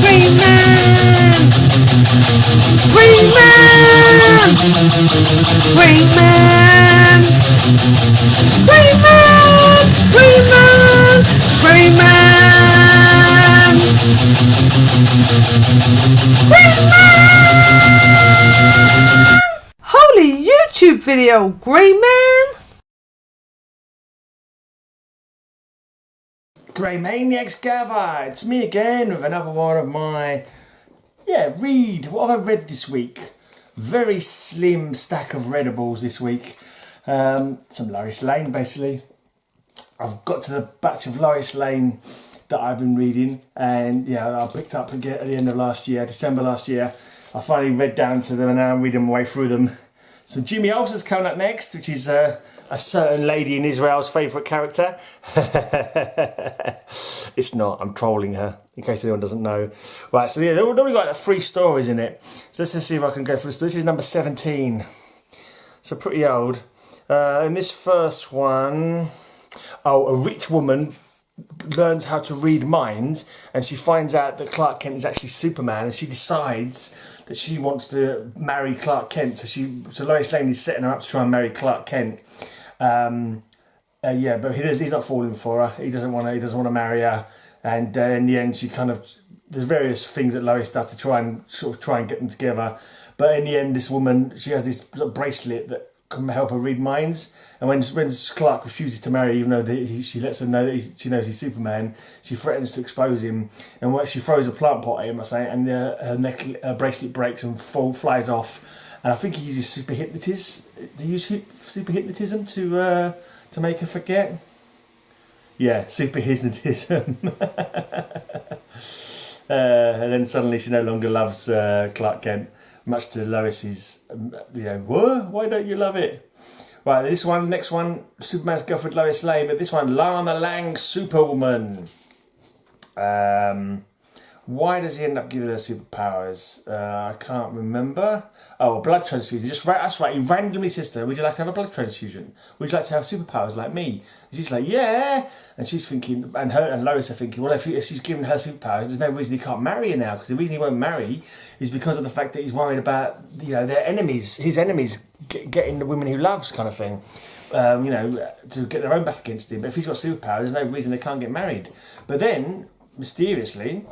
Greyman! Greyman! Greyman! Greyman! Greyman! Greyman! Greyman! Holy YouTube video, Greyman! Grey Maniacs gather! It's me again with another one of my what have I read this week? Very slim stack of readables this week. Some Lois Lane basically. I've got to the batch of Lois Lane that I've been reading, and I picked up again at the end of last year, December last year. I finally read down to them and now I'm reading my way through them. So Jimmy Olsen's coming up next, which is a certain lady in Israel's favourite character. It's not, I'm trolling her, in case anyone doesn't know. Right, so they've only got 3 stories in it. So let's just see if I can go through this. This is number 17. So pretty old. In this first one, a rich woman learns how to read minds, and she finds out that Clark Kent is actually Superman, and she decides that she wants to marry Clark Kent. So Lois Lane is setting her up to try and marry Clark Kent. But he's not falling for her. He doesn't want to marry her. And in the end, there's various things that Lois does to try and get them together. But in the end, this woman, she has this bracelet that can help her read minds. And when Clark refuses to marry, even though she lets her know that she knows he's Superman, she threatens to expose him. And she throws a plant pot at him, and her bracelet breaks and flies off. And I think he uses super hypnotism to make her forget. Yeah, super hypnotism. And then suddenly she no longer loves Clark Kent, much to Lois's, what? Why don't you love it? Right, next one, Superman's girlfriend Lois Lane, but this one, Lana Lang, Superwoman. Why does he end up giving her superpowers? I can't remember. Oh, a blood transfusion. That's right. He randomly says to her, "Would you like to have a blood transfusion? Would you like to have superpowers like me?" And she's like, "Yeah." And she's thinking, and Lois are thinking, well, if she's given her superpowers, there's no reason he can't marry her now. Because the reason he won't marry is because of the fact that he's worried about their enemies, his enemies, getting the women he loves, kind of thing. To get their own back against him. But if he's got superpowers, there's no reason they can't get married. But then, mysteriously,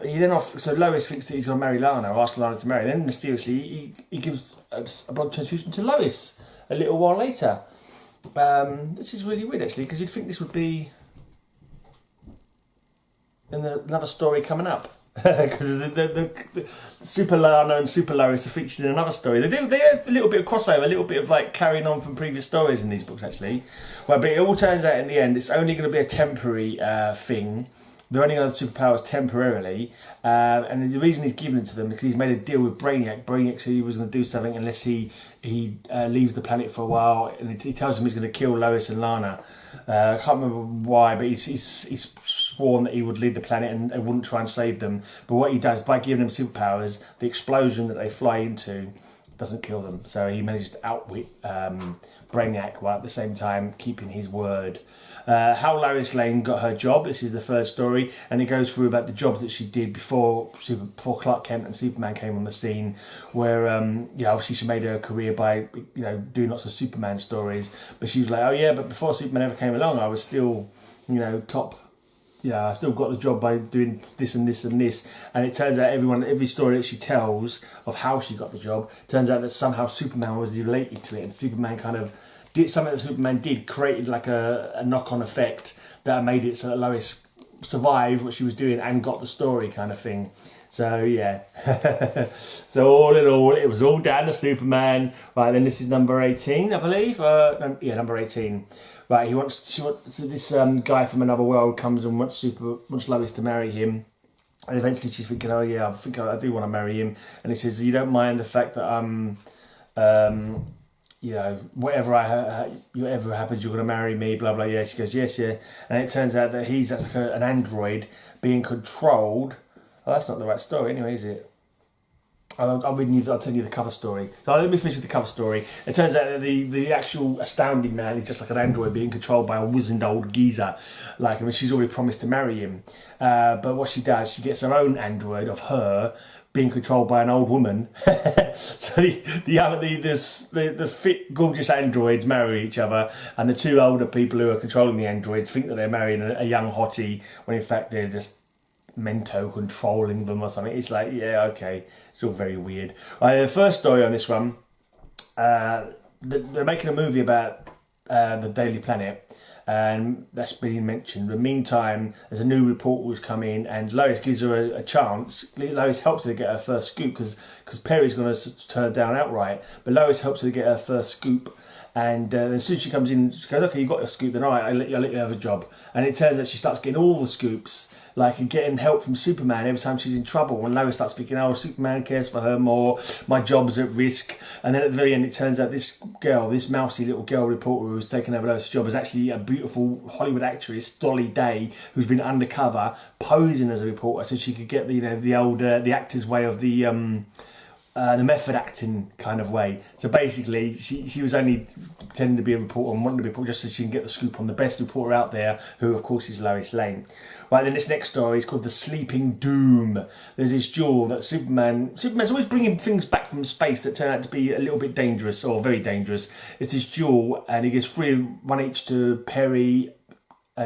so Lois thinks that he's going to marry Lana, or ask Lana to marry. Then mysteriously he gives a blood transfusion to Lois a little while later. This is really weird actually, because you'd think this would be in another story coming up. Because the Super Lana and Super Lois are featured in another story. They have a little bit of crossover, a little bit of like carrying on from previous stories in these books actually. Well, but it all turns out in the end it's only going to be a temporary thing. They're only going to have superpowers temporarily, and the reason he's given it to them is because he's made a deal with Brainiac. Brainiac said he was going to do something unless he leaves the planet for a while, and he tells him he's going to kill Lois and Lana. I can't remember why, but he's sworn that he would leave the planet and wouldn't try and save them. But what he does, by giving them superpowers, the explosion that they fly into doesn't kill them. So he manages to outwit Brainiac while at the same time keeping his word. How Lois Lane got her job. This is the third story, and it goes through about the jobs that she did before Clark Kent and Superman came on the scene. Where obviously she made her career by doing lots of Superman stories, but she was like, oh yeah, but before Superman ever came along, I was still top. I still got the job by doing this and this and this. And it turns out every story that she tells of how she got the job, turns out that somehow Superman was related to it, and Superman kind of did something that Superman did, created like a knock-on effect that made it so that Lois survived what she was doing and got the story, kind of thing. So yeah, so all in all, it was all down to Superman. Right, then this is number 18, I believe. Number 18. Right, this guy from another world comes and wants Lois to marry him. And eventually she's thinking, oh yeah, I think I do want to marry him. And he says, you don't mind the fact that whatever happens, you're going to marry me, blah, blah, yeah. She goes, yes, yeah. And it turns out that he's like an android being controlled. Oh, that's not the right story anyway, is it? I'll tell you the cover story. So let me finish with the cover story. It turns out that the actual astounding man is just like an android being controlled by a wizened old geezer. Like, I mean, she's already promised to marry him. But what she does, she gets her own android of her being controlled by an old woman. So the fit, gorgeous androids marry each other, and the two older people who are controlling the androids think that they're marrying a young hottie, when in fact they're just Mento controlling them or something. It's like, yeah, okay, it's all very weird. The first story on this one, they're making a movie about the Daily Planet, and that's been mentioned. In the meantime, there's a new reporter who's come in, and Lois gives her a chance. Lois helps her to get her first scoop because Perry's going to turn her down outright, but Lois helps her to get her first scoop. And as soon as she comes in, she goes, okay, you got your scoop, then all right, I'll let you have a job. And it turns out she starts getting all the scoops, like, and getting help from Superman every time she's in trouble. And Lois starts thinking, oh, Superman cares for her more, my job's at risk. And then at the very end, it turns out this girl, this mousy little girl reporter who's taken over Lois' job, is actually a beautiful Hollywood actress, Dolly Day, who's been undercover, posing as a reporter so she could get the actor's way of the method acting kind of way. So basically, she was only pretending to be a reporter and wanting to be a reporter just so she can get the scoop on the best reporter out there, who of course is Lois Lane. Right, then this next story is called The Sleeping Doom. There's this jewel that Superman's always bringing things back from space that turn out to be a little bit dangerous, or very dangerous. It's this jewel, and he gives one each to Perry,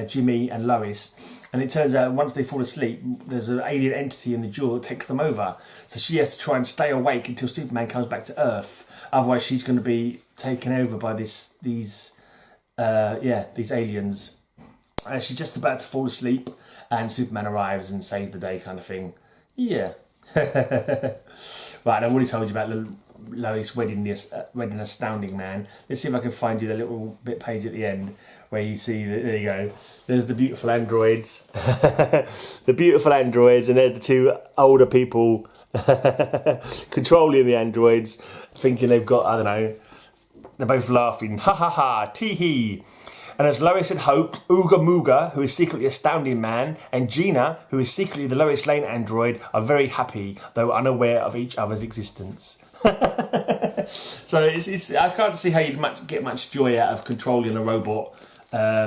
Jimmy and Lois, and it turns out once they fall asleep, there's an alien entity in the jewel that takes them over, so she has to try and stay awake until Superman comes back to Earth, otherwise she's going to be taken over by these aliens. She's just about to fall asleep, and Superman arrives and saves the day, kind of thing. Yeah. Right, I've already told you about Lois wedding astounding man. Let's see if I can find you the little bit page at the end where you see that. There you go. There's the beautiful androids. The beautiful androids, and there's the two older people controlling the androids, thinking they've got, I don't know, they're both laughing. Ha ha ha, tee hee. And as Lois had hoped, Ooga Mooga, who is secretly Astounding Man, and Gina, who is secretly the Lois Lane android, are very happy, though unaware of each other's existence. So I can't see how you'd get much joy out of controlling a robot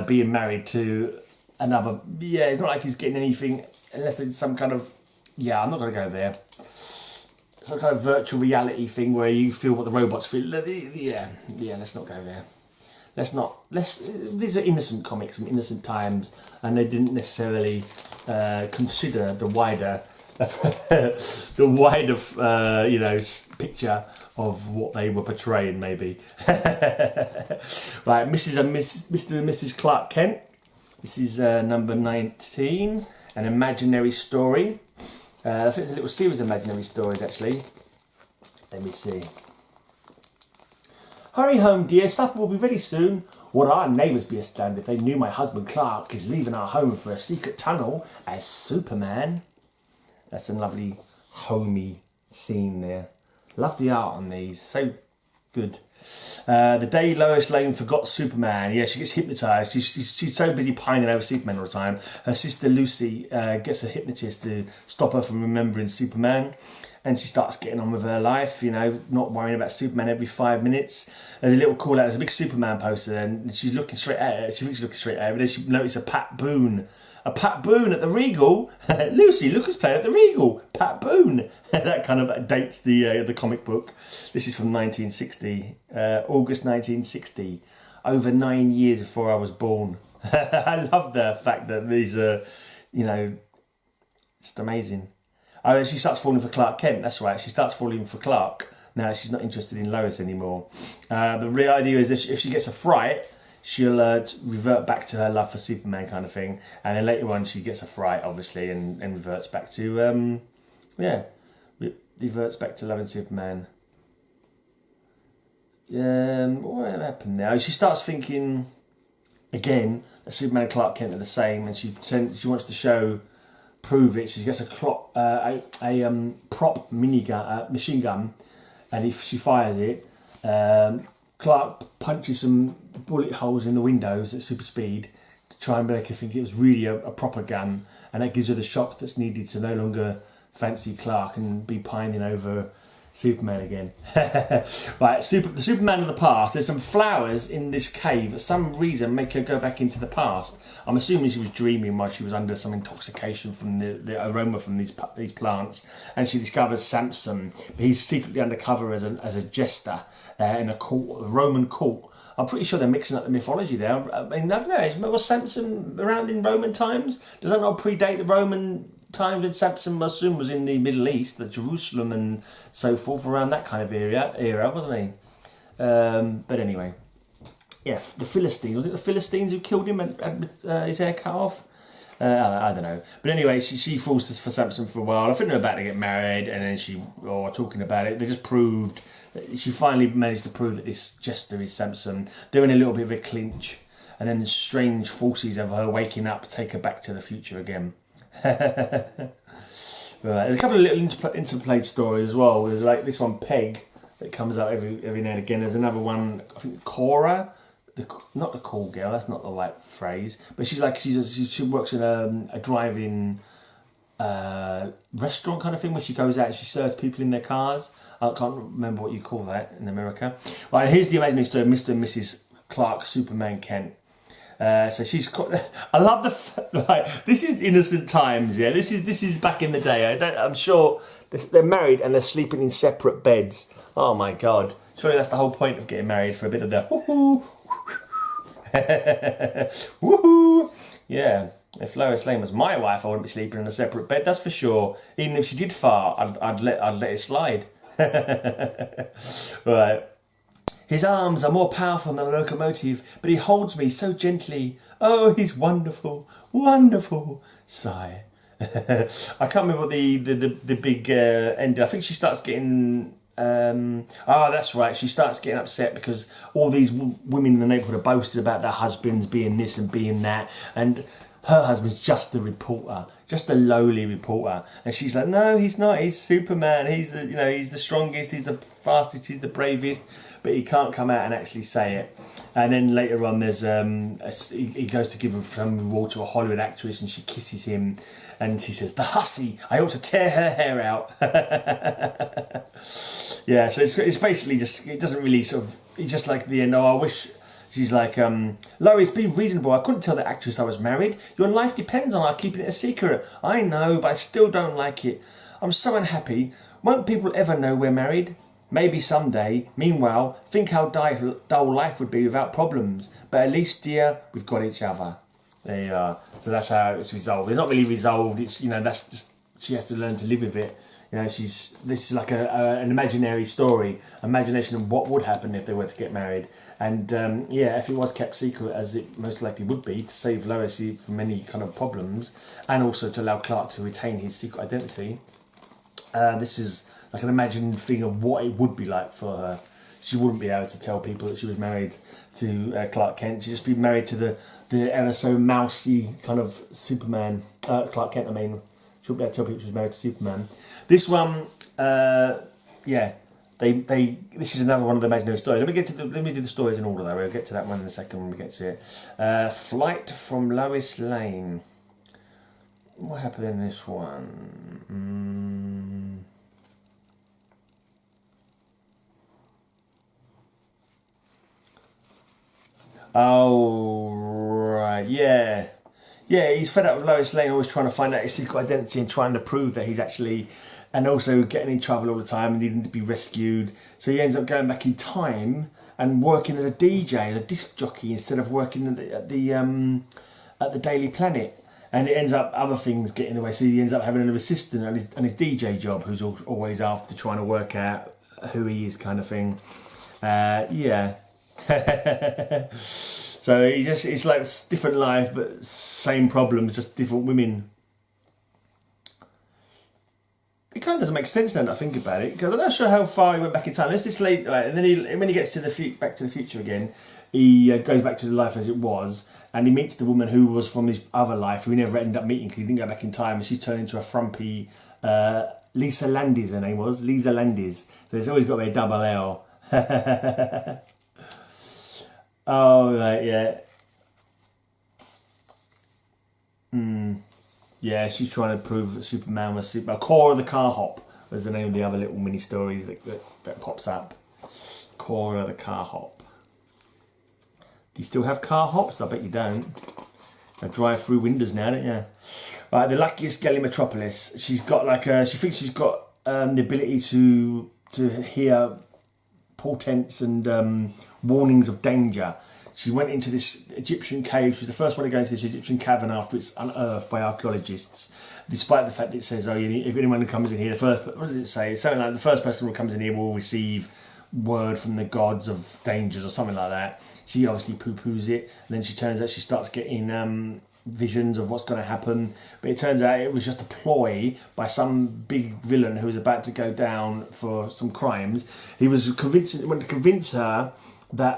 being married to another. Yeah, it's not like he's getting anything, unless there's some kind of... Yeah, I'm not going to go there. Some kind of virtual reality thing where you feel what the robots feel. Yeah, let's not go there. These are innocent comics from innocent times, and they didn't necessarily consider the wider, picture of what they were portraying. Maybe. Right, Mr. and Mrs. Clark Kent. This is number 19, an imaginary story. I think it's a little series of imaginary stories, actually. Let me see. Hurry home, dear. Supper will be ready soon. Would our neighbours be astounded if they knew my husband Clark is leaving our home for a secret tunnel as Superman? That's a lovely homey scene there. Love the art on these. So good. The day Lois Lane forgot Superman. Yeah, she gets hypnotised. She's so busy pining over Superman all the time. Her sister Lucy gets a hypnotist to stop her from remembering Superman. And she starts getting on with her life, not worrying about Superman every 5 minutes. There's a little call out, there's a big Superman poster, and she's looking straight at it. She thinks she's looking straight at it, but then she notices a Pat Boone. A Pat Boone at the Regal? Lucy, look who's playing at the Regal. Pat Boone. That kind of dates the comic book. This is from 1960, August 1960. Over 9 years before I was born. I love the fact that these are, just amazing. Oh, she starts falling for Clark Kent, that's right. She starts falling for Clark. Now she's not interested in Lois anymore. The real idea is if she gets a fright, she'll revert back to her love for Superman kind of thing. And then later on she gets a fright, obviously, and reverts back to, reverts back to loving Superman. What happened now? She starts thinking, again, that Superman and Clark Kent are the same, and she wants to prove it. She gets a prop machine gun, and if she fires it, Clark punches some bullet holes in the windows at super speed to try and make her think it was really a proper gun, and that gives her the shock that's needed to no longer fancy Clark and be pining over Superman again. Right, the Superman of the past. There's some flowers in this cave. For some reason, make her go back into the past. I'm assuming she was dreaming while she was under some intoxication from the aroma from these plants. And she discovers Samson. But he's secretly undercover as a jester in a Roman court. I'm pretty sure they're mixing up the mythology there. I mean, I don't know. Was Samson around in Roman times? Does that not predate the Roman times when Samson, I assume, was in the Middle East, the Jerusalem and so forth, around that kind of era, wasn't he? But anyway, yeah, the Philistines. Was it the Philistines who killed him and had his hair cut off? I don't know. But anyway, she falls for Samson for a while. I think they're about to get married, and then talking about it. They just proved, she finally managed to prove that this jester is Samson. They're in a little bit of a clinch, and then the strange forces of her waking up take her back to the future again. Right. There's a couple of little interplayed stories as well. There's like this one, Peg, that comes up every now and again. There's another one, I think Cora, not the call girl. That's not the right phrase. But she works in a drive-in restaurant kind of thing where she goes out and she serves people in their cars. I can't remember what you call that in America. Right. Here's the imaginary story of Mr. and Mrs. Clark, Superman Kent. So she's I love this is innocent times, yeah. This is back in the day. I'm sure they're married and they're sleeping in separate beds. Oh my god! Surely that's the whole point of getting married, for a bit of the woohoo, woohoo. Yeah. If Lois Lane was my wife, I wouldn't be sleeping in a separate bed. That's for sure. Even if she did fart, I'd let it slide. Right. His arms are more powerful than a locomotive, but he holds me so gently. Oh, he's wonderful, wonderful. Sigh. I can't remember what the big ending. I think she starts getting. That's right. She starts getting upset because all these women in the neighbourhood are boasting about their husbands being this and being that, and her husband's just a reporter, just a lowly reporter, and she's like, no, he's not. He's Superman. He's he's the strongest. He's the fastest. He's the bravest. But he can't come out and actually say it. And then later on, there's he goes to give some reward to a Hollywood actress, and she kisses him, and she says, "The hussy! I ought to tear her hair out." Yeah, so it's basically just, it doesn't really sort of. It's just like the end. Oh, I wish. She's like, Lois, be reasonable. I couldn't tell the actress I was married. Your life depends on our keeping it a secret. I know, but I still don't like it. I'm so unhappy. Won't people ever know we're married? Maybe someday. Meanwhile, think how dull life would be without problems. But at least, dear, we've got each other. There you are. So that's how it's resolved. It's not really resolved. It's, that's just, she has to learn to live with it. This is like an imaginary story, imagination of what would happen if they were to get married. And if it was kept secret, as it most likely would be, to save Lois from any kind of problems, and also to allow Clark to retain his secret identity. This is like an imagined thing of what it would be like for her. She wouldn't be able to tell people that she was married to Clark Kent. She'd just be married to the ever so mousy kind of Superman, Clark Kent. I mean, she wouldn't be able to tell people she was married to Superman. This one, this is another one of the imaginary stories. Let me do the stories in order though. We'll get to that one in a second when we get to it. Flight from Lois Lane. What happened in this one? Oh, right, yeah. Yeah, he's fed up with Lois Lane, always trying to find out his secret identity and trying to prove that he's actually, and also getting in trouble all the time and needing to be rescued. So he ends up going back in time and working as a DJ, as a disc jockey, instead of working at the Daily Planet. And it ends up other things getting in the way. So he ends up having an assistant and his DJ job, who's always after trying to work out who he is, kind of thing. Yeah. So it's like different life, but same problems, just different women. It kind of doesn't make sense now that I think about it, because I'm not sure how far he went back in time. Let's just late, right, and then when he gets to Back to the Future again, he goes back to the life as it was, and he meets the woman who was from his other life, who he never ended up meeting because he didn't go back in time, and she's turned into a frumpy Lisa Landis. Her name was Lisa Landis. So it's always got to be a double L. Oh, right, yeah. Yeah, she's trying to prove that Superman was Cora the car hop was the name of the other little mini stories that pops up. Cora the car hop. Do you still have car hops? I bet you don't. I drive through windows now, don't you? Right, the luckiest girl in Metropolis. She's got like she thinks she's got the ability to hear portents and warnings of danger. She went into this Egyptian cave. She was the first one to go into this Egyptian cavern after it's unearthed by archaeologists. Despite the fact that it says, if anyone comes in here, what does it say? It's something like the first person who comes in here will receive word from the gods of dangers or something like that. She obviously poo-poos it, and then she starts getting visions of what's going to happen. But it turns out it was just a ploy by some big villain who was about to go down for some crimes. He was wanted to convince her that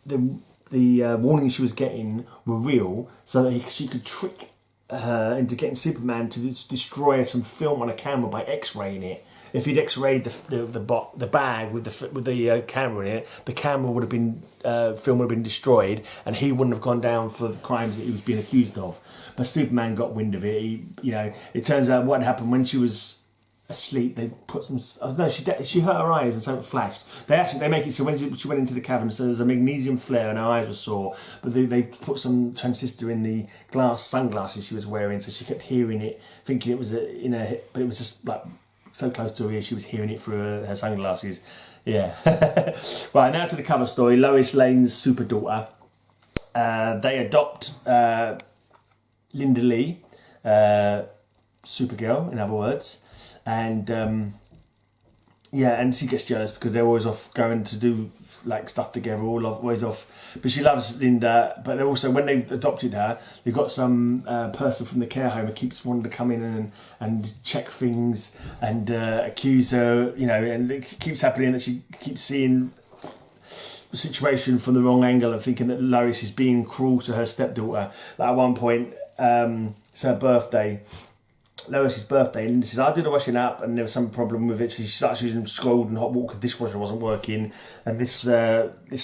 the warnings she was getting were real, so that she could trick her into getting Superman to destroy some film on a camera by X-raying it. If he'd X-rayed the bag with the camera in it, the camera would have been film would have been destroyed, and he wouldn't have gone down for the crimes that he was being accused of. But Superman got wind of it. It turns out what happened when she was asleep, they put some. She hurt her eyes and something flashed. They make it so when she went into the cavern, so there was a magnesium flare and her eyes were sore. But they put some transistor in the glass sunglasses she was wearing, so she kept hearing it, thinking it was in her, but it was just like so close to her ear, she was hearing it through her sunglasses. Yeah. Right, now to the cover story. Lois Lane's super daughter. They adopt Linda Lee, Supergirl, in other words. And and she gets jealous because they're always off going to do like stuff together, always off. But she loves Linda. But they're also, when they've adopted her, they've got some person from the care home who keeps wanting to come in and check things and accuse her, and it keeps happening that she keeps seeing the situation from the wrong angle and thinking that Lois is being cruel to her stepdaughter. Like at one point, it's her birthday. Lois's birthday, and Linda says, I did the washing up and there was some problem with it, so she starts using scalding hot water because the dishwasher wasn't working, and this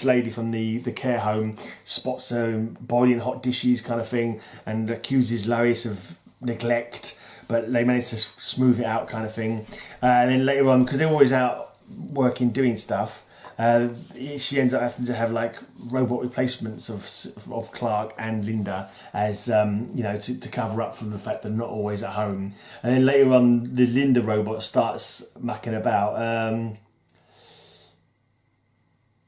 lady from the care home spots her boiling hot dishes kind of thing and accuses Lois of neglect, but they manage to smooth it out kind of thing. And then later on, because they're always out working doing stuff, she ends up having to have like robot replacements of Clark and Linda as to cover up from the fact they're not always at home. And then later on, the Linda robot starts mucking about.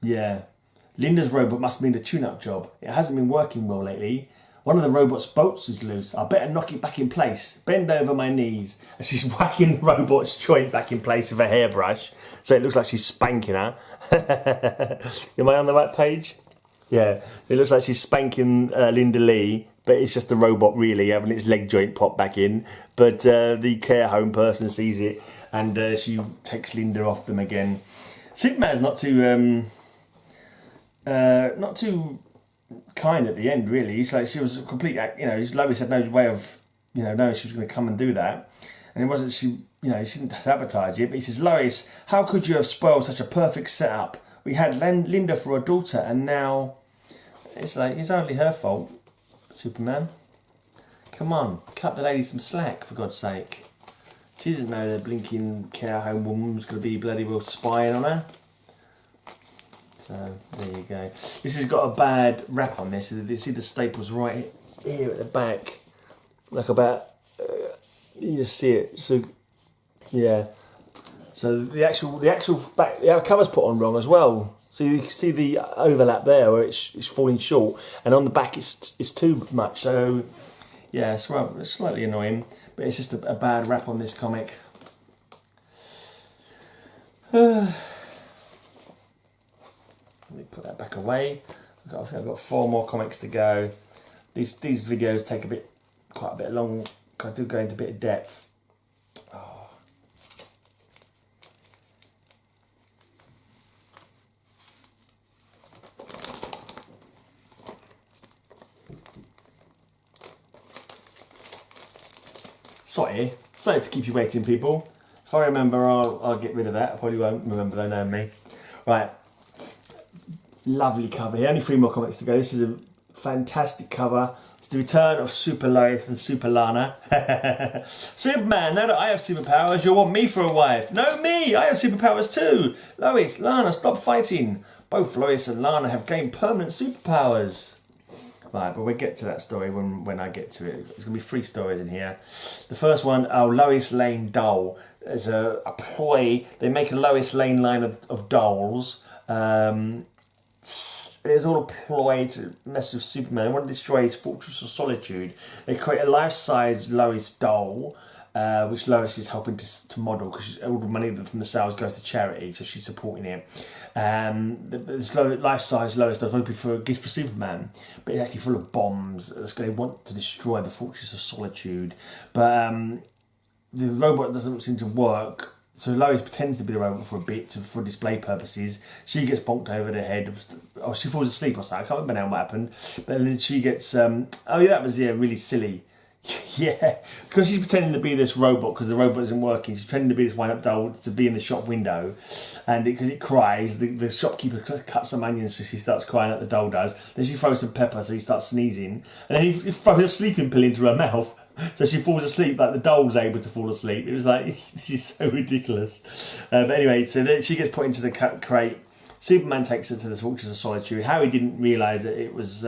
Linda's robot must have been a tune-up job. It hasn't been working well lately. One of the robot's bolts is loose. I better knock it back in place. Bend over my knees. And she's whacking the robot's joint back in place with a hairbrush, so it looks like she's spanking her. Am I on the right page? Yeah, it looks like she's spanking Linda Lee, but it's just the robot really having its leg joint popped back in. But the care home person sees it, and she takes Linda off them again. Superman's not too kind at the end, really. It's like she was a complete, Lois had no way of, knowing she was going to come and do that. And it wasn't, she didn't sabotage it, but he says, Lois, how could you have spoiled such a perfect setup? We had Linda for a daughter, and now it's like, it's only her fault, Superman. Come on, cut the lady some slack, for God's sake. She didn't know the blinking care home woman was going to be bloody well spying on her. So, there you go. This has got a bad rap on this. You see the staples right here at the back. Like about, you just see it. So, yeah. So the actual back, the cover's put on wrong as well. So you can see the overlap there where it's falling short. And on the back it's too much. So, yeah, it's slightly annoying. But it's just a bad rap on this comic. Let me put that back away. I think I've got 4 more comics to go. These videos take quite a bit long. I do go into a bit of depth. Oh. Sorry to keep you waiting, people. If I remember, I'll get rid of that. I probably won't remember, they know me. Right. Lovely cover here. Only 3 more comics to go. This is a fantastic cover. It's the return of Super Lois and Super Lana. Superman, now that I have superpowers, you'll want me for a wife. No, me! I have superpowers too! Lois, Lana, stop fighting! Both Lois and Lana have gained permanent superpowers. Right, but we'll get to that story when I get to it. There's going to be 3 stories in here. The first one, Lois Lane doll. There's a ploy. They make a Lois Lane line of dolls. There's all a ploy to mess with Superman. They want to destroy his Fortress of Solitude. They create a life-size Lois doll, which Lois is helping to model because all the money from the sales goes to charity, so she's supporting it. This life-size Lois doll is supposed to be for a gift for Superman, but it's actually full of bombs. They want to destroy the Fortress of Solitude, but the robot doesn't seem to work. So Lois pretends to be the robot for a bit, for display purposes. She gets bonked over the head. Oh, she falls asleep or something. I can't remember now what happened. But then she gets... oh, yeah, that was really silly. Yeah, because she's pretending to be this robot because the robot isn't working. She's pretending to be this wind-up doll to be in the shop window. And because it cries, the shopkeeper cuts some onions, so she starts crying like the doll does. Then she throws some pepper, so he starts sneezing. And then he throws a sleeping pill into her mouth. So she falls asleep, like the doll's able to fall asleep. It was like, this is so ridiculous. But anyway, so then she gets put into the crate. Superman takes her to the Fortress of Solitude. Harry didn't realise that it was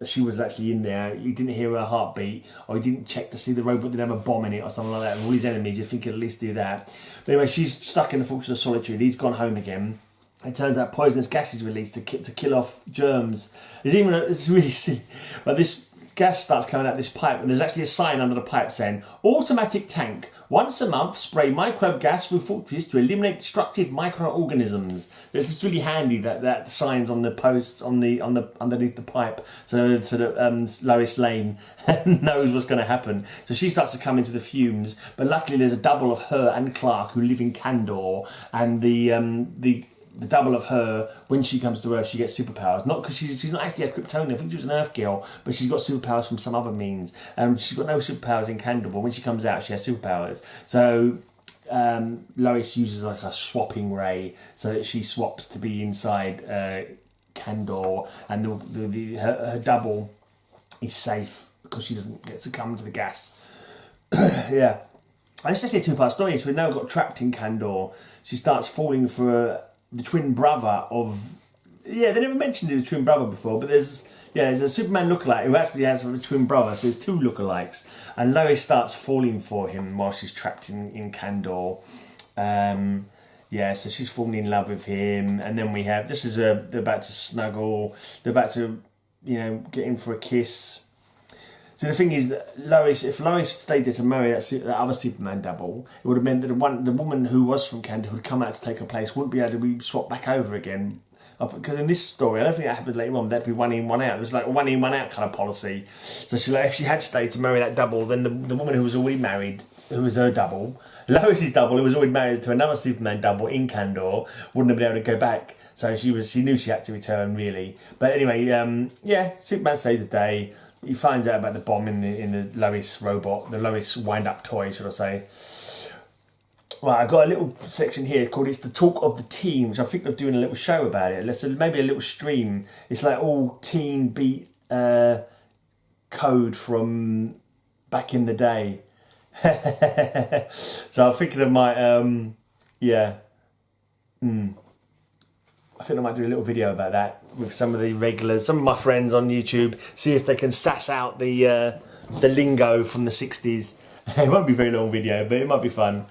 she was actually in there. He didn't hear her heartbeat, or he didn't check to see the robot didn't have a bomb in it or something like that. And all his enemies, you think he'd at least do that. But anyway, she's stuck in the Fortress of Solitude. He's gone home again. It turns out poisonous gas is released to kill off germs. It's really silly. But this gas starts coming out this pipe, and there's actually a sign under the pipe saying, automatic tank. Once a month, spray microbe gas with Fortress to eliminate destructive microorganisms. It's just really handy that the signs on the posts on the underneath the pipe, so that Lois Lane knows what's going to happen. So she starts to come into the fumes, but luckily there's a double of her and Clark who live in Kandor, and the double of her, when she comes to Earth, she gets superpowers. Not because she's not actually a Kryptonian. I think she was an Earth girl, but she's got superpowers from some other means. She's got no superpowers in Kandor, but when she comes out, she has superpowers. So Lois uses like a swapping ray so that she swaps to be inside Kandor, and her double is safe because she doesn't get succumbed to the gas. Yeah. It's just a 2-part story. So we've now got trapped in Kandor. She starts falling for the twin brother of... Yeah, they never mentioned the twin brother before, but there's a Superman lookalike who actually has a twin brother, so there's 2 lookalikes. And Lois starts falling for him while she's trapped in Kandor. So she's falling in love with him. And then we have... they're about to snuggle. They're about to, get in for a kiss. So the thing is that if Lois stayed there to marry that other Superman double, it would have meant that the woman who was from Kandor who had come out to take her place wouldn't be able to be swapped back over again. Because in this story, I don't think that happened later on. That'd be 1 in, 1 out. It was like a 1 in, 1 out kind of policy. So if she had stayed to marry that double, then the woman who was already married, who was her double, Lois's double, who was already married to another Superman double in Kandor, wouldn't have been able to go back. So she knew she had to return, really. But anyway, Superman saved the day. He finds out about the bomb in the Lois robot, the Lois wind-up toy, should I say. Right, I've got a little section here called It's the Talk of the Team, which I think they're doing a little show about it. Maybe a little stream. It's like all teen beat code from back in the day. So I'm thinking I might, I think I might do a little video about that with some of the regulars, some of my friends on YouTube, see if they can sass out the lingo from the 60s. It won't be a very long video, but it might be fun.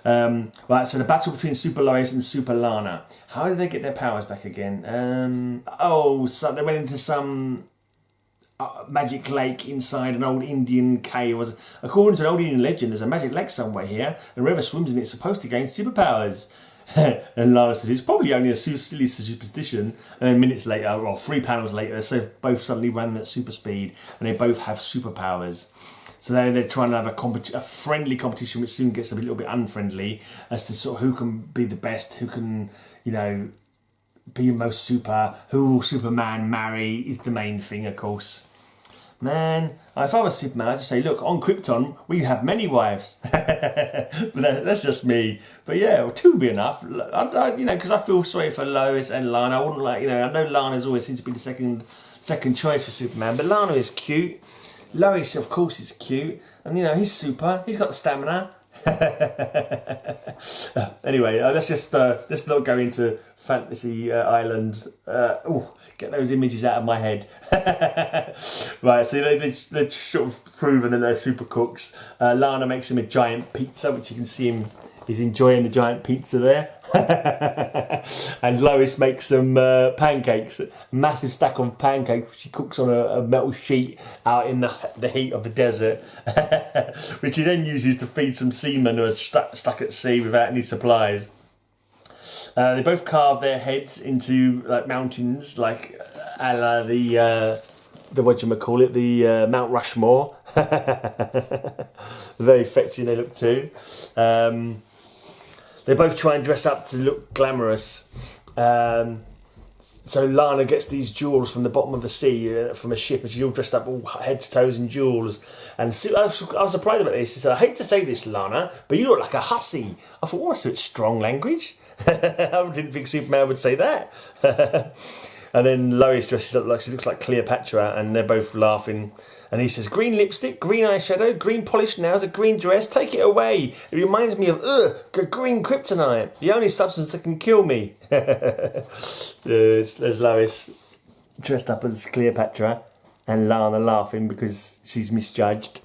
Right, so the battle between Super Lois and Super Lana. How did they get their powers back again? So they went into some magic lake inside an old Indian cave. According to an old Indian legend, there's a magic lake somewhere here, and whoever swims in it is supposed to gain superpowers. And Lana says it's probably only a silly superstition. And then minutes later, or 3 panels later, so both suddenly ran at super speed, and they both have superpowers. So they're trying to have a friendly competition, which soon gets a little bit unfriendly, as to sort of who can be the best, who can, be most super, who will Superman marry is the main thing, of course. Man, if I was Superman, I'd just say, look, on Krypton, we have many wives. But that's just me. But yeah, 2 would be enough. Because I feel sorry for Lois and Lana. I wouldn't I know Lana's always seems to be the second second choice for Superman. But Lana is cute. Lois, of course, is cute. And, you know, he's super. He's got the stamina. Anyway, let's not go into Fantasy Island. Get those images out of my head. Right, so they're sort of proven that they're super cooks. Lana makes him a giant pizza, which you can see him. He's enjoying the giant pizza there. And Lois makes some pancakes, a massive stack of pancakes, which she cooks on a metal sheet out in the heat of the desert, which he then uses to feed some seamen who are stuck at sea without any supplies. They both carve their heads into like mountains, like a la the whatchamacallit, the Mount Rushmore. Very fetching they look too. They both try and dress up to look glamorous. So Lana gets these jewels from the bottom of the sea, from a ship, and she's all dressed up, all head to toes in jewels. And I was surprised about this. She said, "I hate to say this, Lana, but you look like a hussy." I thought, "Oh, so it's strong language." I didn't think Superman would say that. And then Lois dresses up like she looks like Cleopatra, and they're both laughing. And he says, "Green lipstick, green eyeshadow, green polished nails, a green dress, take it away. It reminds me of green kryptonite, the only substance that can kill me." There's Lois dressed up as Cleopatra, and Lana laughing because she's misjudged.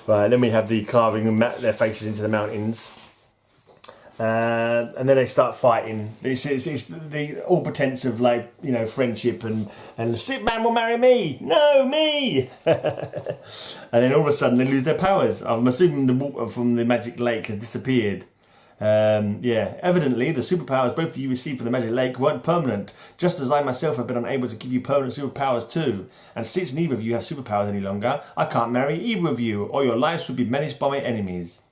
Right, then we have the carving their faces into the mountains. And then they start fighting. It's the all pretense of, like, you know, friendship and Superman will marry me. No, me. And then all of a sudden they lose their powers. I'm assuming the water from the magic lake has disappeared. Yeah, evidently the superpowers both of you received from the magic lake weren't permanent, just as I myself have been unable to give you permanent superpowers too. And since neither of you have superpowers any longer, I can't marry either of you, or your lives will be menaced by my enemies.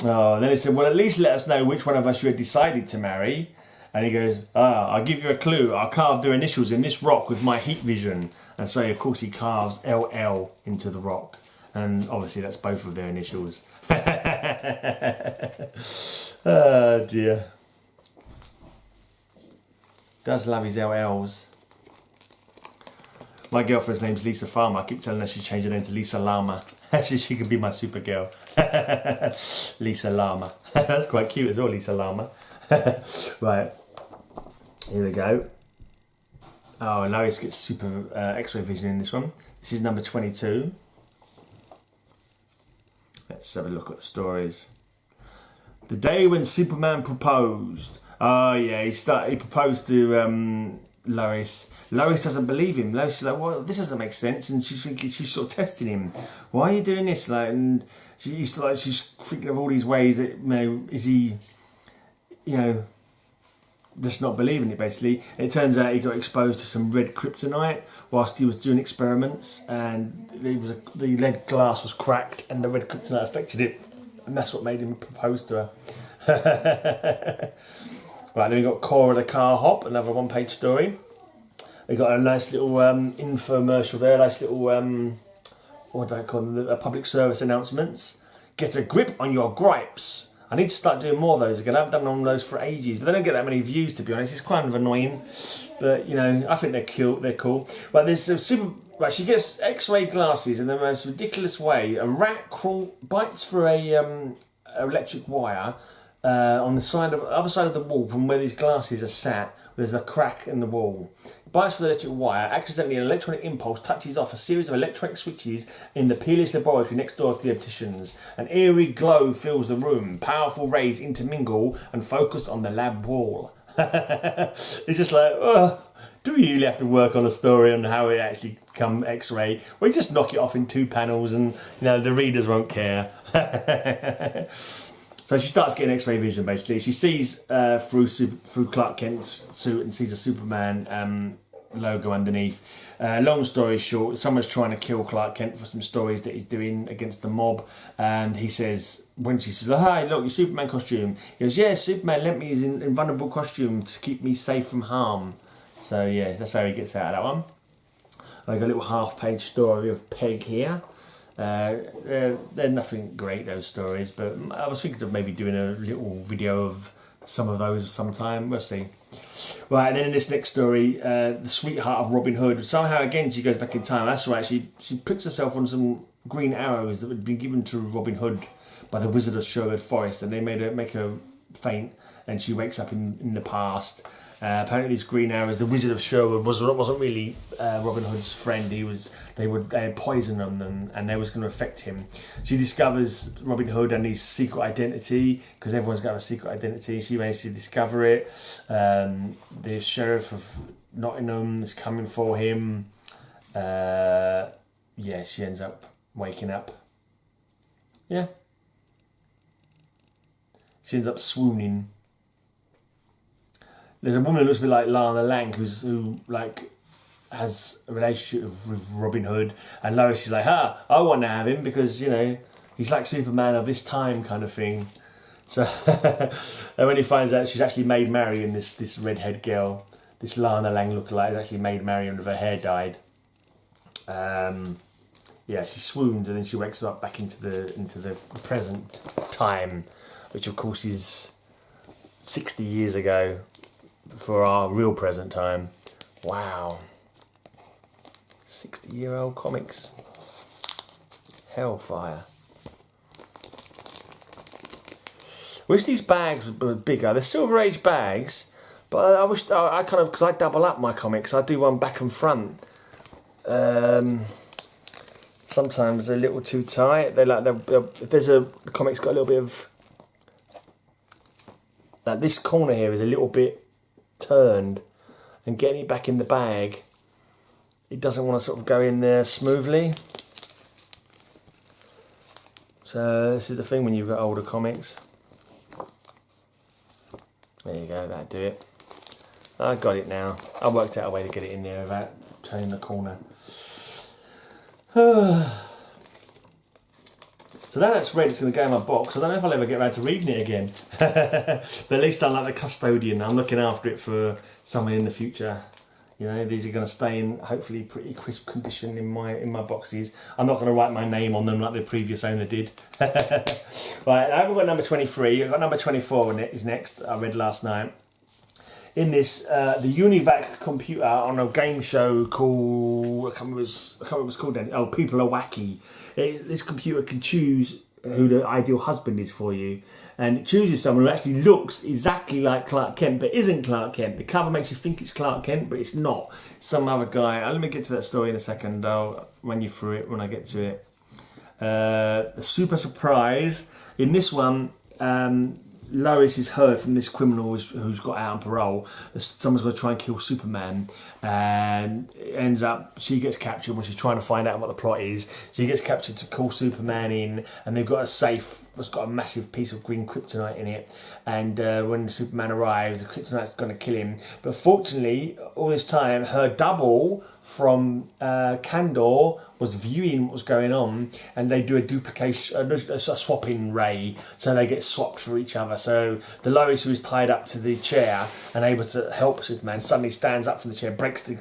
Oh, then he said, "Well, at least let us know which one of us you had decided to marry." And he goes, "I'll give you a clue. I'll carve their initials in this rock with my heat vision." And so, of course, he carves LL into the rock. And obviously that's both of their initials. Oh, dear. Does love his LLs. My girlfriend's name's Lisa Farmer. I keep telling her she should change her name to Lisa Llama. She could be my super girl. Lisa Llama. That's quite cute as well, Lisa Llama. Right. Here we go. Oh, and Lois gets super X-ray vision in this one. This is number 22. Let's have a look at the stories. The day when Superman proposed. Oh, yeah, he proposed to Lois. Lois doesn't believe him. Lois is like, "Well, this doesn't make sense," and she's sort of testing him. "Why are you doing this?" Like, and she's thinking of all these ways that, you know, is he, you know, just not believing it, basically. And it turns out he got exposed to some red kryptonite whilst he was doing experiments, and the lead glass was cracked, and the red kryptonite affected it, and that's what made him propose to her. Right, then we got Cora the Car Hop, another one-page story. We got a nice little infomercial there, a nice little what do I call them? Public service announcements. Get a grip on your gripes. I need to start doing more of those again. I haven't done one of those for ages, but they don't get that many views, to be honest. It's kind of annoying, but you know, I think they're cute. They're cool. Right, there's a super. Right, she gets X-ray glasses in the most ridiculous way. A rat bites through a electric wire. On the other side of the wall from where these glasses are sat, there's a crack in the wall. It bites through the electric wire. Accidentally, an electronic impulse touches off a series of electronic switches in the Peerless laboratory next door to the opticians. An eerie glow fills the room. Powerful rays intermingle and focus on the lab wall. It's just like, do we really have to work on a story on how it actually become X-ray? We just knock it off in 2 panels, and you know the readers won't care. So she starts getting X-ray vision, basically. She sees through Clark Kent's suit and sees a Superman logo underneath. Long story short, someone's trying to kill Clark Kent for some stories that he's doing against the mob. And he says, when she says, "Hi, look, your Superman costume." He goes, "Yeah, Superman lent me his invulnerable costume to keep me safe from harm." So yeah, that's how he gets out of that one. I got a little half-page story of Peg here. They're nothing great, those stories, but I was thinking of maybe doing a little video of some of those sometime. We'll see. Right, and then in this next story, the sweetheart of Robin Hood. Somehow again she goes back in time. That's right. She puts herself on some green arrows that had been given to Robin Hood by the Wizard of Sherwood Forest, and they make her faint, and she wakes up in the past. Apparently, these green arrows, the Wizard of Sherwood wasn't really Robin Hood's friend. They had poison on them, and they was going to affect him. She discovers Robin Hood and his secret identity, because everyone's got a secret identity. She manages to discover it. The sheriff of Nottingham is coming for him. She ends up waking up. Yeah. She ends up swooning. There's a woman who looks a bit like Lana Lang, who has a relationship with Robin Hood, and Lois is like, I want to have him because, you know, he's like Superman of this time kind of thing. So, and when he finds out she's actually Maid Marian, this redhead girl, this Lana Lang lookalike is actually Maid Marian with her hair dyed. She swoons and then she wakes up back into the present time, which of course is 60 years ago. For our real present time. Wow. 60-year-old comics. Hellfire. Wish these bags were bigger. They're Silver Age bags, but I wish because I double up my comics. I do one back and front. Sometimes they're a little too tight. If there's the comic's got a little bit of this corner here is a little bit turned, and getting it back in the bag, it doesn't want to sort of go in there smoothly. So this is the thing when you've got older comics. There you go, that'll do it. I got it now. I worked out a way to get it in there without turning the corner. So now that's read, it's going to go in my box. I don't know if I'll ever get around to reading it again. But at least I'm like the custodian. I'm looking after it for someone in the future. You know, these are going to stay in hopefully pretty crisp condition in my boxes. I'm not going to write my name on them like the previous owner did. Right, I haven't got number 23. I've got number 24 in it is next. I read last night. In this, the Univac computer on a game show called, I can't remember what it was called then. Oh, People Are Wacky. This computer can choose who the ideal husband is for you, and it chooses someone who actually looks exactly like Clark Kent, but isn't Clark Kent. The cover makes you think it's Clark Kent, but it's not. Some other guy. Let me get to that story in a second. I'll run you through it when I get to it. The super surprise in this one. Lois is heard from this criminal who's got out on parole. Someone's going to try and kill Superman, and it ends up she gets captured when she's trying to find out what the plot is. She gets captured to call Superman in, and they've got a safe that's got a massive piece of green kryptonite in it. And when Superman arrives, the kryptonite's going to kill him. But fortunately, all this time, her double from Kandor was viewing what was going on, and they do a duplication, a swapping ray, so they get swapped for each other. So the Lois who is tied up to the chair and able to help Superman suddenly stands up from the chair, breaks the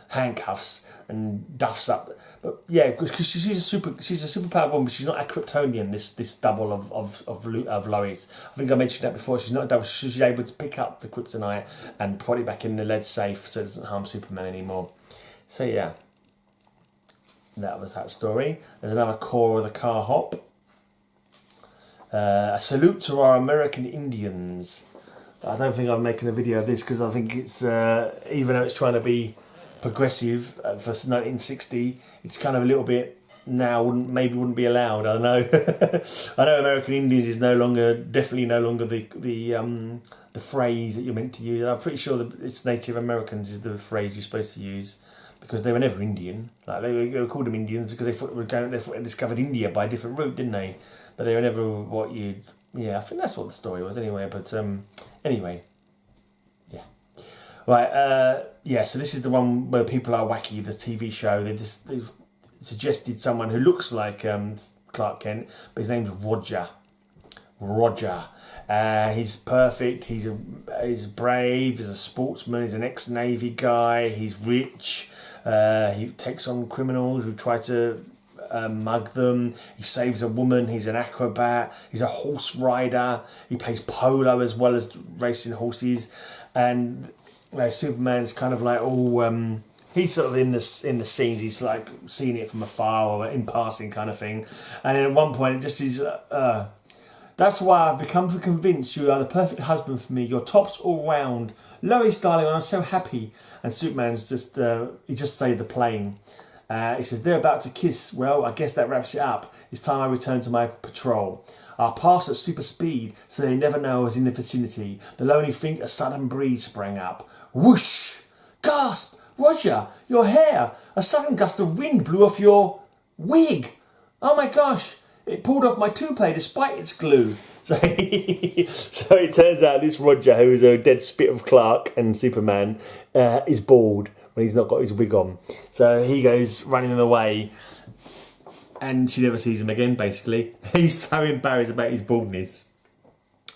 handcuffs, and duffs up. But yeah, because she's a superpowered woman, but she's not a Kryptonian. This double of Lois. I think I mentioned that before. She's not a double. She's able to pick up the kryptonite and put it back in the lead safe, so it doesn't harm Superman anymore. So yeah, that was that story. There's another core of the car hop. A salute to our American Indians. I don't think I'm making a video of this because I think it's even though it's trying to be progressive for 1960, it's kind of a little bit now wouldn't be allowed. I don't know. I know American Indians is definitely no longer the phrase that you're meant to use. I'm pretty sure that it's Native Americans is the phrase you're supposed to use, because they were never Indian. Like they were called them Indians because they thought they discovered India by a different route, didn't they? But they were never what you'd. Yeah, I think that's what the story was anyway. But anyway. Right, so this is the one where People Are Wacky, the TV show. They've suggested someone who looks like Clark Kent, but his name's Roger. He's perfect. He's brave. He's a sportsman. He's an ex-Navy guy. He's rich. He takes on criminals who try to mug them. He saves a woman. He's an acrobat. He's a horse rider. He plays polo as well as racing horses. And Superman's kind of like he's sort of in the scenes. He's like seeing it from afar or in passing kind of thing. And then at one point it just is. That's why I've become convinced you are the perfect husband for me. Your top's all round. Lois, darling, I'm so happy. And Superman's just, he just saved the plane. He says, they're about to kiss. Well, I guess that wraps it up. It's time I return to my patrol. I'll pass at super speed, so they never know I was in the vicinity. They'll only think a sudden breeze sprang up. Whoosh! Gasp! Roger, your hair! A sudden gust of wind blew off your wig. Oh my gosh! It pulled off my toupee despite its glue. So it turns out this Roger, who is a dead spit of Clark and Superman, is bald when he's not got his wig on. So he goes running away and she never sees him again, basically. He's so embarrassed about his baldness.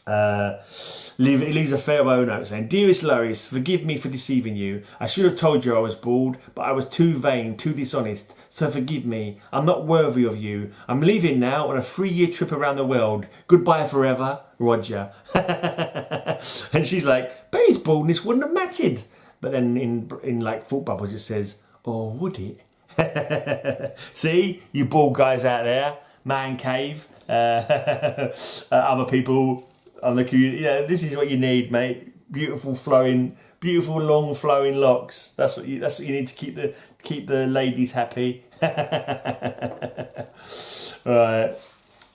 He leaves a farewell note saying, Dearest Lois, forgive me for deceiving you. I should have told you I was bald, but I was too vain, too dishonest, so forgive me. I'm not worthy of you. I'm leaving now on a 3-year trip around the world. Goodbye forever, Roger. And she's like, but his baldness wouldn't have mattered. But then in like thought bubbles it says, or would it? See, you bald guys out there, man cave, other people on the community. Yeah, this is what you need, mate. Beautiful long flowing locks. That's what you need to keep the ladies happy. Right.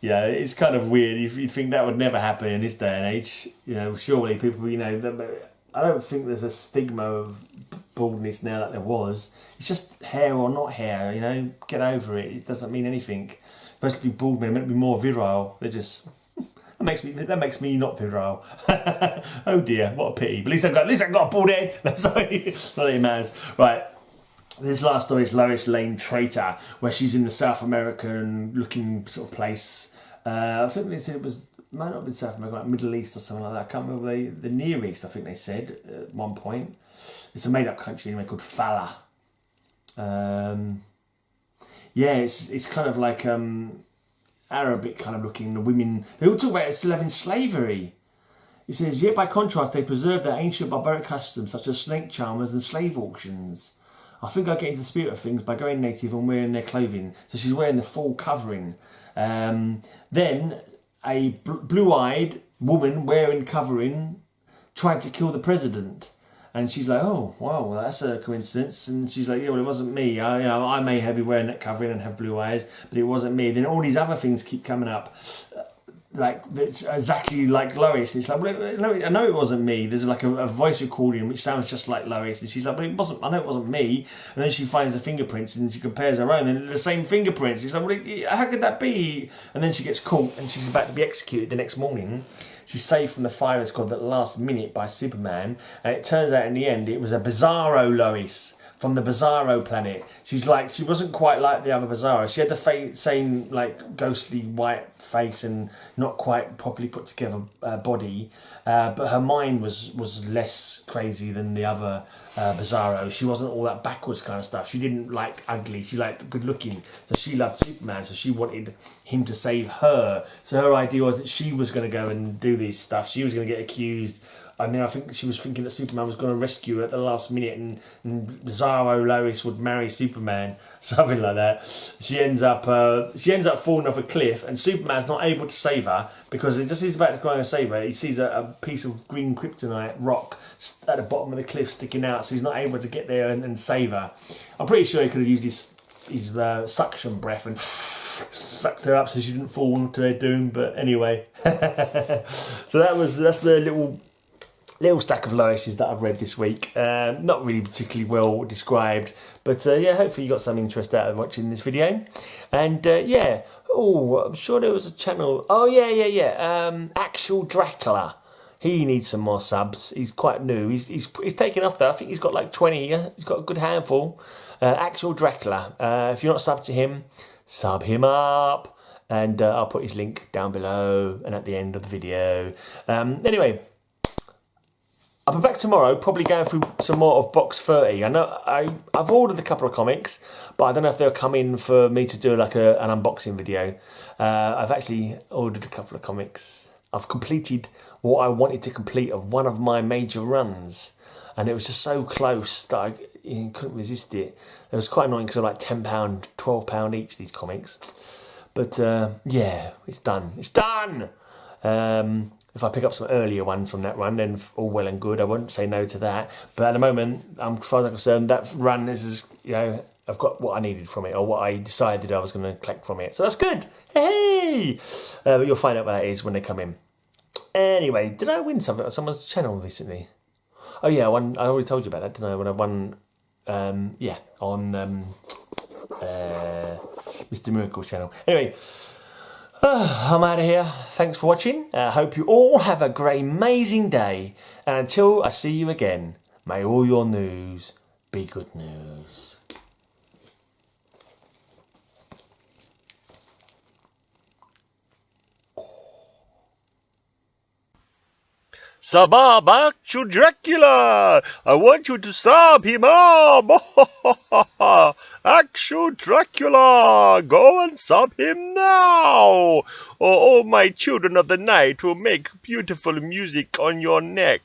Yeah, it's kind of weird. You'd think that would never happen in this day and age. You know, surely people, I don't think there's a stigma of baldness now that there was. It's just hair or not hair, get over it. It doesn't mean anything. Supposed to be bald men, meant to be more virile. They're just... That makes me not virile. Oh dear, what a pity. But at least I've got a bald head. Sorry, not that it matters. Right, this last story is Lois Lane, Traitor, where she's in the South American looking sort of place. I think they said might not have been South America, like Middle East or something like that. I can't remember the Near East, I think they said at one point. It's a made up country anyway called Fala. Yeah, it's kind of like Arabic kind of looking. The women, they all talk about it still having slavery. It says, yet by contrast they preserve their ancient barbaric customs such as snake charmers and slave auctions. I think I get into the spirit of things by going native and wearing their clothing. So she's wearing the full covering. Then a blue-eyed woman wearing covering tried to kill the president. And she's like, oh, wow, well, that's a coincidence. And she's like, yeah, well, it wasn't me. I may have been wearing that covering and have blue eyes, but it wasn't me. Then all these other things keep coming up, like that's exactly like Lois. It's like, well, no, I know it wasn't me. There's like a voice recording which sounds just like Lois. And she's like, but it wasn't. I know it wasn't me. And then she finds the fingerprints and she compares her own, and they're the same fingerprints. She's like, well, how could that be? And then she gets caught and she's about to be executed the next morning. She's saved from the fire squad at the last minute by Superman, and it turns out in the end it was a Bizarro Lois from the Bizarro planet. She wasn't quite like the other Bizarro. She had the same like ghostly white face and not quite properly put together body, but her mind was less crazy than the other Bizarro. She wasn't all that backwards kind of stuff. She didn't like ugly. She liked good looking. So she loved Superman. So she wanted him to save her. So her idea was that she was going to go and do this stuff. She was going to get accused. And then I think she was thinking that Superman was going to rescue her at the last minute, and Bizarro Lois would marry Superman, something like that. She ends up falling off a cliff, and Superman's not able to save her because just as he's about to go and save her, he sees a piece of green kryptonite rock at the bottom of the cliff sticking out, so he's not able to get there and save her. I'm pretty sure he could have used his suction breath and sucked her up so she didn't fall to her doom. But anyway, so that's the little stack of Loises that I've read this week. Not really particularly well described, but yeah, hopefully you got some interest out of watching this video. And yeah, I'm sure there was a channel. Oh yeah. Actual Dracula. He needs some more subs. He's quite new. He's taken off though. I think he's got like 20. Yeah? He's got a good handful. Actual Dracula. If you're not subbed to him, sub him up. And I'll put his link down below and at the end of the video. Anyway. I'll be back tomorrow, probably going through some more of box 30. I know I've ordered a couple of comics, but I don't know if they'll come in for me to do like an unboxing video. I've actually ordered a couple of comics. I've completed what I wanted to complete of one of my major runs, and it was just so close that I couldn't resist it. It was quite annoying because they're like £10, £12 each, these comics. But yeah, it's done. It's done! If I pick up some earlier ones from that run, then all well and good. I won't say no to that. But at the moment, as far as I'm concerned, that run is, I've got what I needed from it, or what I decided I was going to collect from it. So that's good. Hey! But you'll find out what that is when they come in. Anyway, did I win something on someone's channel recently? Oh yeah, I already told you about that, didn't I? When I won, on Mr. Miracle's channel. Anyway. I'm out of here. Thanks for watching. I hope you all have a great, amazing day. And until I see you again, may all your news be good news. Sabab, Actual Dracula! I want you to stab him up! Actual Dracula! Go and stab him now! Or all my children of the night will make beautiful music on your neck.